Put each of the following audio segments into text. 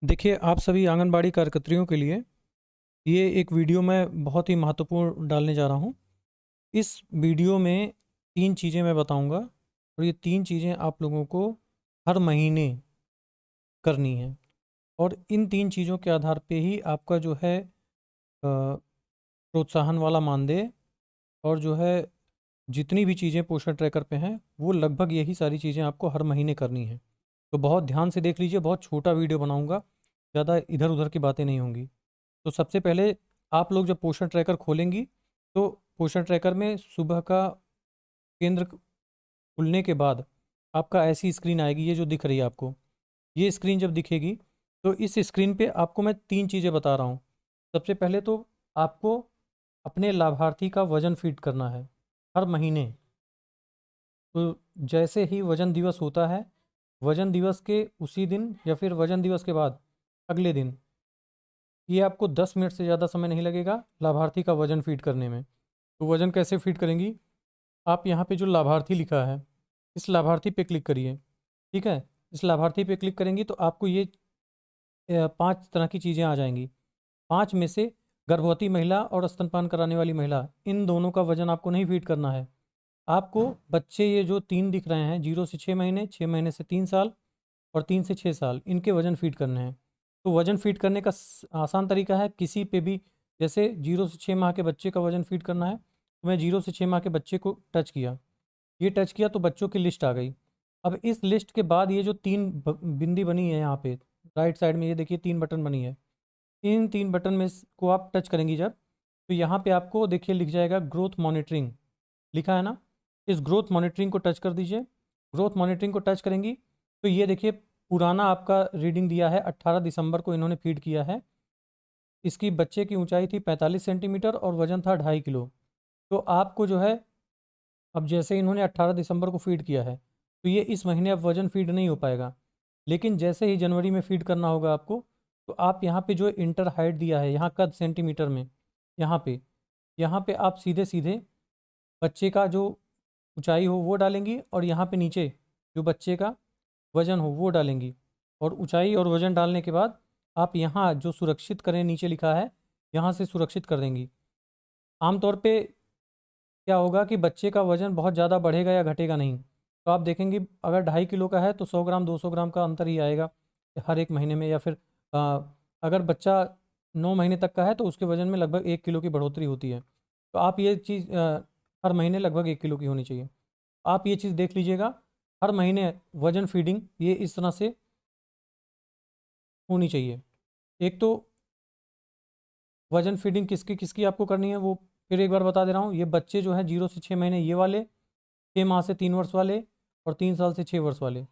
देखिए, आप सभी आंगनबाड़ी कार्यकर्तियों के लिए ये एक वीडियो मैं बहुत ही महत्वपूर्ण डालने जा रहा हूँ। इस वीडियो में 3 चीज़ें मैं बताऊँगा और ये 3 चीज़ें आप लोगों को हर महीने करनी हैं और इन 3 चीज़ों के आधार पे ही आपका जो है प्रोत्साहन वाला मानदेय और जो है जितनी भी चीज़ें पोषण ट्रैकर पे हैं, वो लगभग यही सारी चीज़ें आपको हर महीने करनी हैं। तो बहुत ध्यान से देख लीजिए, बहुत छोटा वीडियो बनाऊँगा, ज़्यादा इधर-उधर की बातें नहीं होंगी। तो सबसे पहले आप लोग जब पोषण ट्रैकर खोलेंगी तो पोषण ट्रैकर में सुबह का केंद्र खुलने के बाद आपका ऐसी स्क्रीन आएगी, ये जो दिख रही है आपको। ये स्क्रीन जब दिखेगी तो इस स्क्रीन पे आपको मैं 3 चीज़ें बता रहा हूँ। सबसे पहले तो आपको अपने लाभार्थी का वज़न फीड करना है हर महीने। तो जैसे ही वज़न दिवस होता है, वज़न दिवस के उसी दिन या फिर वज़न दिवस के बाद अगले दिन, ये आपको 10 मिनट से ज़्यादा समय नहीं लगेगा लाभार्थी का वज़न फीड करने में। तो वज़न कैसे फीड करेंगी? आप यहाँ पे जो लाभार्थी लिखा है, इस लाभार्थी पे क्लिक करिए, ठीक है? इस लाभार्थी पे क्लिक करेंगी तो आपको ये 5 तरह की चीज़ें आ जाएँगी। 5 में से गर्भवती महिला और स्तनपान कराने वाली महिला, इन दोनों का वज़न आपको नहीं फीड करना है। आपको बच्चे ये जो 3 दिख रहे हैं, 0 से 6 महीने, 6 महीने से 3 साल और 3 से 6 साल, इनके वज़न फीड करने हैं। तो वज़न फीड करने का आसान तरीका है, किसी पे भी जैसे 0 से 6 माह के बच्चे का वज़न फीड करना है, तो मैं 0 से 6 माह के बच्चे को टच किया। ये टच किया तो बच्चों की लिस्ट आ गई। अब इस लिस्ट के बाद ये जो 3 बिंदी बनी है यहाँ पे, राइट साइड में ये देखिए 3 बटन बनी है। इन 3 बटन में को आप टच करेंगी जब, तो यहाँ पे आपको देखिए लिख जाएगा ग्रोथ मॉनिटरिंग, लिखा है ना? इस ग्रोथ मॉनिटरिंग को टच कर दीजिए। ग्रोथ मॉनिटरिंग को टच करेंगी तो ये देखिए पुराना आपका रीडिंग दिया है, 18 दिसंबर को इन्होंने फीड किया है। इसकी बच्चे की ऊंचाई थी 45 सेंटीमीटर और वज़न था 2.5 किलो। तो आपको जो है, अब जैसे इन्होंने 18 दिसंबर को फीड किया है, तो ये इस महीने अब वज़न फीड नहीं हो पाएगा। लेकिन जैसे ही जनवरी में फीड करना होगा आपको, तो आप यहाँ पे जो इंटर हाइट दिया है, यहाँ कद सेंटीमीटर में, यहाँ पे आप सीधे-सीधे बच्चे का जो ऊंचाई हो वो डालेंगी और यहाँ पे नीचे जो बच्चे का वज़न हो वो डालेंगी। और ऊंचाई और वज़न डालने के बाद आप यहाँ जो सुरक्षित करें नीचे लिखा है, यहाँ से सुरक्षित कर देंगी। आमतौर पे क्या होगा कि बच्चे का वज़न बहुत ज़्यादा बढ़ेगा या घटेगा नहीं। तो आप देखेंगे अगर 2.5 किलो का है तो 100 ग्राम 200 ग्राम का अंतर ही आएगा हर एक महीने में, या फिर अगर बच्चा 9 महीने तक का है तो उसके वज़न में लगभग 1 किलो की बढ़ोतरी होती है। तो आप ये चीज़ हर महीने लगभग 1 किलो की होनी चाहिए। आप ये चीज़ देख लीजिएगा, हर महीने वज़न फीडिंग ये इस तरह से होनी चाहिए। एक तो वज़न फीडिंग किसकी किसकी आपको करनी है वो फिर एक बार बता दे रहा हूँ। ये बच्चे जो हैं 0 से 6 महीने ये वाले, 6 माह से 3 वर्ष वाले और 3 साल से 6 वर्ष वाले।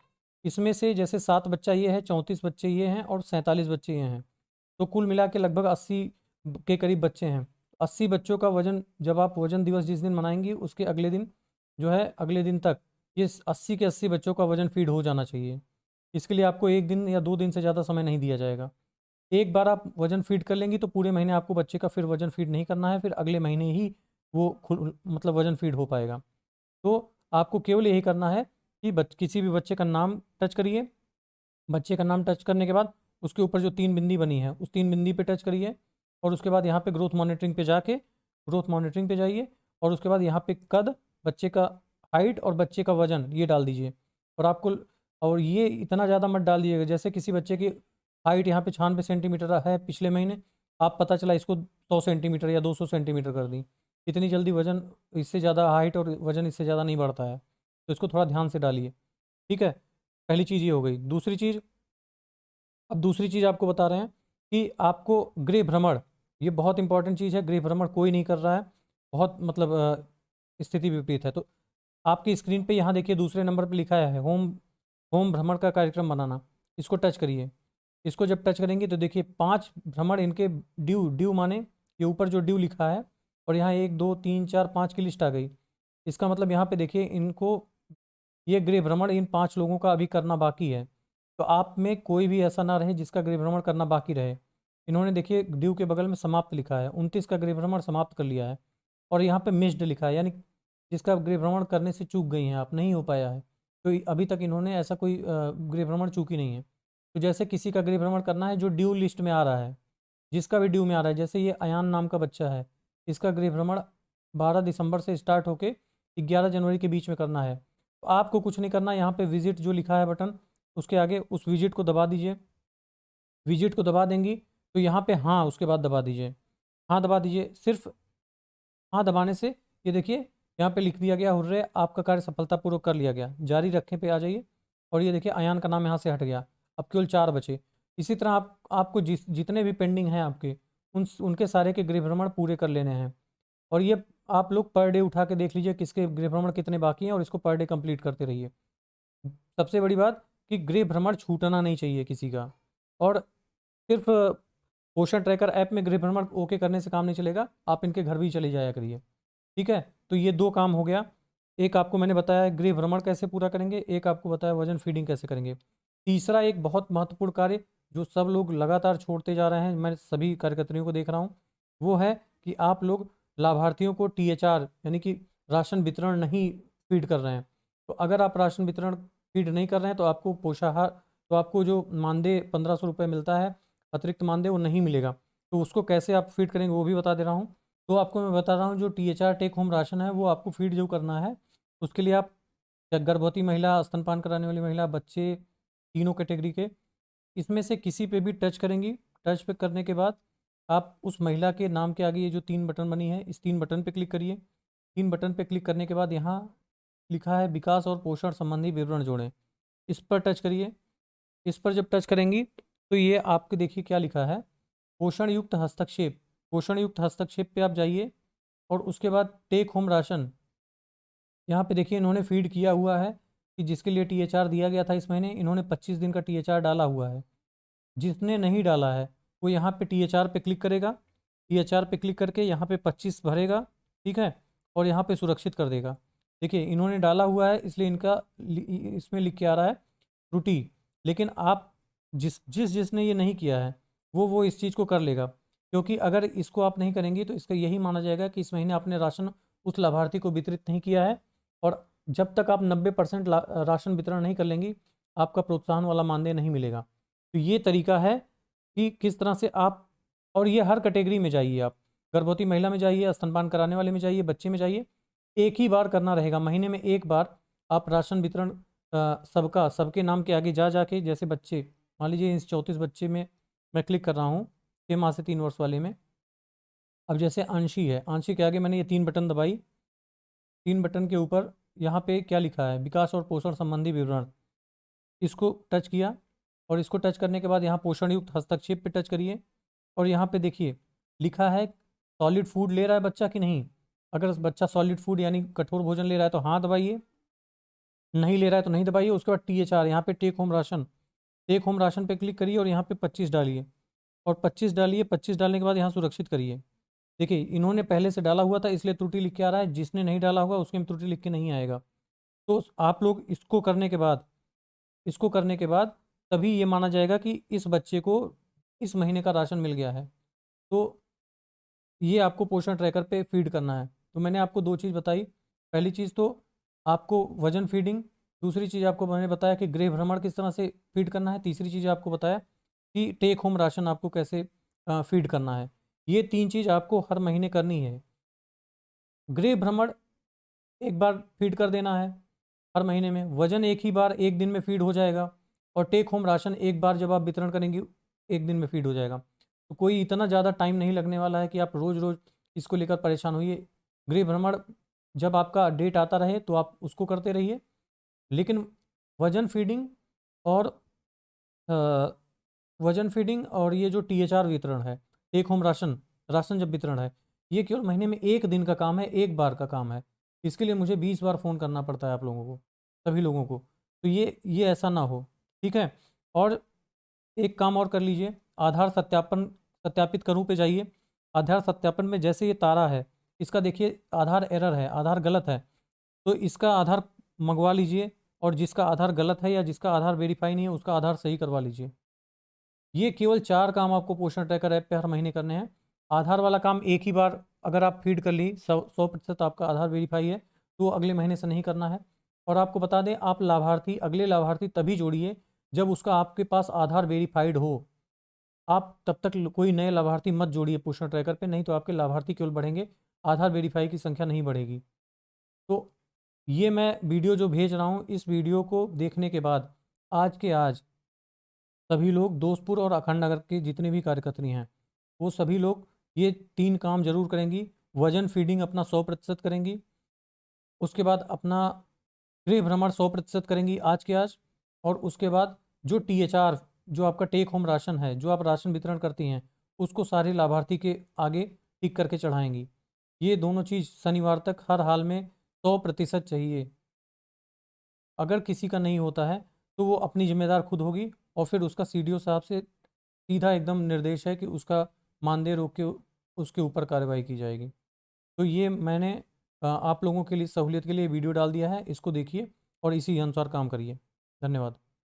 इसमें से जैसे 7 बच्चा ये है, 34 बच्चे ये हैं और 47 बच्चे ये हैं। तो कुल मिला के लगभग 80 के करीब बच्चे हैं। 80 बच्चों का वज़न जब आप वज़न दिवस जिस दिन मनाएंगी उसके अगले दिन जो है, अगले दिन तक ये 80 के 80 बच्चों का वज़न फीड हो जाना चाहिए। इसके लिए आपको 1 दिन या 2 दिन से ज़्यादा समय नहीं दिया जाएगा। एक बार आप वज़न फीड कर लेंगी तो पूरे महीने आपको बच्चे का फिर वज़न फीड नहीं करना है, फिर अगले महीने ही वो मतलब वज़न फीड हो पाएगा। तो आपको केवल यही करना है कि किसी भी बच्चे का नाम टच करिए। बच्चे का नाम टच करने के बाद उसके ऊपर जो 3 बिंदी बनी है उस 3 बिंदी पे टच करिए और उसके बाद यहाँ पे ग्रोथ मॉनिटरिंग पे जाके ग्रोथ मॉनिटरिंग पे जाइए और उसके बाद यहाँ पे कद, बच्चे का हाइट और बच्चे का वज़न ये डाल दीजिए। और आपको, और ये इतना ज़्यादा मत डाल दीजिएगा, जैसे किसी बच्चे की हाइट यहाँ पे 96 सेंटीमीटर है पिछले महीने, आप पता चला इसको 100 सेंटीमीटर या 200 सेंटीमीटर कर दी। इतनी जल्दी वज़न, इससे ज़्यादा हाइट और वज़न इससे ज़्यादा नहीं बढ़ता है, तो इसको थोड़ा ध्यान से डालिए, ठीक है? पहली चीज़ ये हो गई। दूसरी चीज़, अब दूसरी चीज़ आपको बता रहे हैं कि आपको गृह भ्रमण, ये बहुत इंपॉर्टेंट चीज़ है। गृह भ्रमण कोई नहीं कर रहा है, बहुत मतलब स्थिति विपरीत है। तो आपकी स्क्रीन पे यहाँ देखिए दूसरे नंबर पे लिखा है होम होम भ्रमण का कार्यक्रम बनाना, इसको टच करिए। इसको जब टच करेंगे तो देखिए 5 भ्रमण इनके ड्यू ड्यू माने ये ऊपर जो ड्यू लिखा है और यहाँ 1 2 3 4 5 की लिस्ट आ गई। इसका मतलब यहाँ पे देखिए इनको ये गृह भ्रमण इन 5 लोगों का अभी करना बाकी है। तो आप में कोई भी ऐसा ना रहे जिसका गृह भ्रमण करना बाकी रहे। इन्होंने देखिए ड्यू के बगल में समाप्त लिखा है, 29 का गृह भ्रमण समाप्त कर लिया है और यहाँ पे मिस्ड लिखा है, यानी जिसका गृह भ्रमण करने से चूक गई हैं आप, नहीं हो पाया है। तो अभी तक इन्होंने ऐसा कोई गृह भ्रमण चूकी नहीं है। तो जैसे किसी का गृह भ्रमण करना है जो ड्यू लिस्ट में आ रहा है, जिसका भी ड्यू में आ रहा है, जैसे ये अयान नाम का बच्चा है, इसका गृह भ्रमण 12 दिसंबर से स्टार्ट होके 11 जनवरी के बीच में करना है। तो आपको कुछ नहीं करना, यहाँ पे विजिट जो लिखा है बटन, उसके आगे उस विजिट को दबा दीजिए। विजिट को दबा देंगी तो यहाँ पे हाँ उसके बाद दबा दीजिए, हाँ दबा दीजिए। सिर्फ हाँ दबाने से ये देखिए यहाँ पे लिख दिया गया, हुर्रे आपका कार्य सफलतापूर्वक कर लिया गया, जारी रखें पे आ जाइए। और ये देखिए अयान का नाम यहाँ से हट गया, अब केवल 4 बचे। इसी तरह आपको जितने भी पेंडिंग हैं आपके, उनके सारे के गृह भ्रमण पूरे कर लेने हैं। और ये आप लोग पर डे उठा के देख लीजिए किसके गृह भ्रमण कितने बाकी हैं, और इसको पर डे कंप्लीट करते रहिए। सबसे बड़ी बात कि गृह भ्रमण छूटना नहीं चाहिए किसी का। और सिर्फ पोषण ट्रैकर ऐप में गृह भ्रमण ओके करने से काम नहीं चलेगा, आप इनके घर भी चले जाया करिए, ठीक है। तो ये 2 काम हो गया, एक आपको मैंने बताया गृह भ्रमण कैसे पूरा करेंगे, एक आपको बताया वजन फीडिंग कैसे करेंगे। तीसरा एक बहुत महत्वपूर्ण कार्य जो सब लोग लगातार छोड़ते जा रहे हैं, मैं सभी कार्यकर्ताओं को देख रहा हूँ, वो है कि आप लोग लाभार्थियों को THR यानी कि राशन वितरण नहीं फीड कर रहे हैं। तो अगर आप राशन वितरण फीड नहीं कर रहे हैं तो आपको पोषाहार, तो आपको जो मानदेय 1500 रुपये मिलता है अतिरिक्त मानदेय, वो नहीं मिलेगा। तो उसको कैसे आप फीड करेंगे वो भी बता दे रहा हूँ। तो आपको मैं बता रहा हूँ जो THR टेक होम राशन है वो आपको फीड जो करना है, उसके लिए आप गर्भवती महिला, स्तनपान कराने वाली महिला, बच्चे, तीनों कैटेगरी के, इसमें से किसी पे भी टच करेंगी। टच पे करने के बाद आप उस महिला के नाम के आगे ये जो 3 बटन बनी है, इस 3 बटन पे क्लिक करिए। 3 बटन पे क्लिक करने के बाद यहाँ लिखा है विकास और पोषण संबंधी विवरण जोड़ें, इस पर टच करिए। इस पर जब टच करेंगी तो ये आपके देखिए क्या लिखा है, पोषण युक्त हस्तक्षेप। पोषण युक्त हस्तक्षेप पे आप जाइए और उसके बाद टेक होम राशन, यहाँ पे देखिए इन्होंने फीड किया हुआ है कि जिसके लिए THR दिया गया था इस महीने, इन्होंने 25 दिन का THR डाला हुआ है। जिसने नहीं डाला है वो यहाँ पे THR पे क्लिक करेगा, THR पे क्लिक करके यहाँ पे 25 भरेगा, ठीक है, और यहाँ पे सुरक्षित कर देगा। देखिए इन्होंने डाला हुआ है इसलिए इनका इसमें लिख के आ रहा है त्रुटि, लेकिन आप जिसने ये नहीं किया है वो इस चीज़ को कर लेगा, क्योंकि अगर इसको आप नहीं करेंगी तो इसका यही माना जाएगा कि इस महीने आपने राशन उस लाभार्थी को वितरित नहीं किया है। और जब तक आप 90% राशन वितरण नहीं कर लेंगी आपका प्रोत्साहन वाला मानदेय नहीं मिलेगा। तो ये तरीका है कि किस तरह से आप, और ये हर कैटेगरी में जाइए, आप गर्भवती महिला में जाइए, स्तनपान कराने वाले में जाइए, बच्चे में जाइए, एक ही बार करना रहेगा, महीने में एक बार आप राशन वितरण सबके नाम के आगे जाके, जैसे बच्चे मान लीजिए इस 34 बच्चे में मैं क्लिक कर रहा हूँ 6 माह से 3 वर्ष वाले में। अब जैसे आंशी है, आंशी के आगे मैंने ये 3 बटन दबाई, 3 बटन के ऊपर यहाँ पे क्या लिखा है विकास और पोषण संबंधी विवरण, इसको टच किया। और इसको टच करने के बाद यहाँ पोषण युक्त हस्तक्षेप पे टच करिए और यहाँ पे देखिए लिखा है सॉलिड फूड ले रहा है बच्चा कि नहीं। अगर बच्चा सॉलिड फूड यानी कठोर भोजन ले रहा है तो हाँ दबाइए, नहीं ले रहा है तो नहीं दबाइए। उसके बाद THR यहाँ पे take home ration, take home ration पे क्लिक करिए और यहाँ पे 25 डालिए और 25 डालिए। 25 डालने के बाद यहाँ सुरक्षित करिए। देखिए इन्होंने पहले से डाला हुआ था इसलिए त्रुटि लिख के आ रहा है, जिसने नहीं डाला होगा उसके में त्रुटि लिख के नहीं आएगा। तो आप लोग इसको करने के बाद तभी ये माना जाएगा कि इस बच्चे को इस महीने का राशन मिल गया है। तो ये आपको पोषण ट्रैकर पे फीड करना है। तो मैंने आपको 2 चीज़ बताई, पहली चीज़ तो आपको वजन फीडिंग, दूसरी चीज़ आपको मैंने बताया कि गृह भ्रमण किस तरह से फीड करना है, तीसरी चीज़ आपको बताया कि टेक होम राशन आपको कैसे फीड करना है। ये 3 चीज़ आपको हर महीने करनी है। गृह भ्रमण एक बार फीड कर देना है हर महीने में, वजन एक ही बार एक दिन में फीड हो जाएगा, और टेक होम राशन एक बार जब आप वितरण करेंगे एक दिन में फीड हो जाएगा। तो कोई इतना ज़्यादा टाइम नहीं लगने वाला है कि आप रोज़ रोज़ इसको लेकर परेशान होइए। गृह भ्रमण जब आपका डेट आता रहे तो आप उसको करते रहिए, लेकिन वजन फीडिंग और ये जो THR वितरण है, टेक होम राशन जब वितरण है, ये केवल महीने में एक दिन का काम है, एक बार का काम है। इसके लिए मुझे 20 बार फ़ोन करना पड़ता है आप लोगों को, सभी लोगों को। तो ये ऐसा ना हो, ठीक है। और एक काम और कर लीजिए, आधार सत्यापित करूँ पे जाइए। आधार सत्यापन में जैसे ये तारा है, इसका देखिए आधार एरर है, आधार गलत है, तो इसका आधार मंगवा लीजिए, और जिसका आधार गलत है या जिसका आधार वेरीफाई नहीं है उसका आधार सही करवा लीजिए। ये केवल 4 काम आपको पोषण ट्रैकर ऐप पे हर महीने करने हैं। आधार वाला काम एक ही बार अगर आप फीड कर ली 100% आपका आधार वेरीफाई है तो अगले महीने से नहीं करना है। और आपको बता दें, आप अगले लाभार्थी तभी जोड़िए जब उसका आपके पास आधार वेरीफाइड हो, आप तब तक कोई नए लाभार्थी मत जोड़िए पोषण ट्रैकर पे, नहीं तो आपके लाभार्थी केवल बढ़ेंगे, आधार वेरीफाई की संख्या नहीं बढ़ेगी। तो ये मैं वीडियो जो भेज रहा हूँ, इस वीडियो को देखने के बाद आज के आज सभी लोग दोस्तपुर और अखंड नगर के जितने भी कार्यकर्त्री हैं, वो सभी लोग ये 3 काम जरूर करेंगी। वजन फीडिंग अपना 100% करेंगी, उसके बाद अपना गृह भ्रमण 100% करेंगी आज के आज, और उसके बाद जो THR, जो आपका टेक होम राशन है, जो आप राशन वितरण करती हैं, उसको सारे लाभार्थी के आगे टिक करके चढ़ाएंगी। ये दोनों चीज़ शनिवार तक हर हाल में 100% चाहिए। अगर किसी का नहीं होता है तो वो अपनी जिम्मेदार खुद होगी, और फिर उसका CDO साहब से सीधा एकदम निर्देश है कि उसका मानदेय रोक के उसके ऊपर कार्रवाई की जाएगी। तो ये मैंने आप लोगों के लिए सहूलियत के लिए वीडियो डाल दिया है, इसको देखिए और इसी अनुसार काम करिए। धन्यवाद।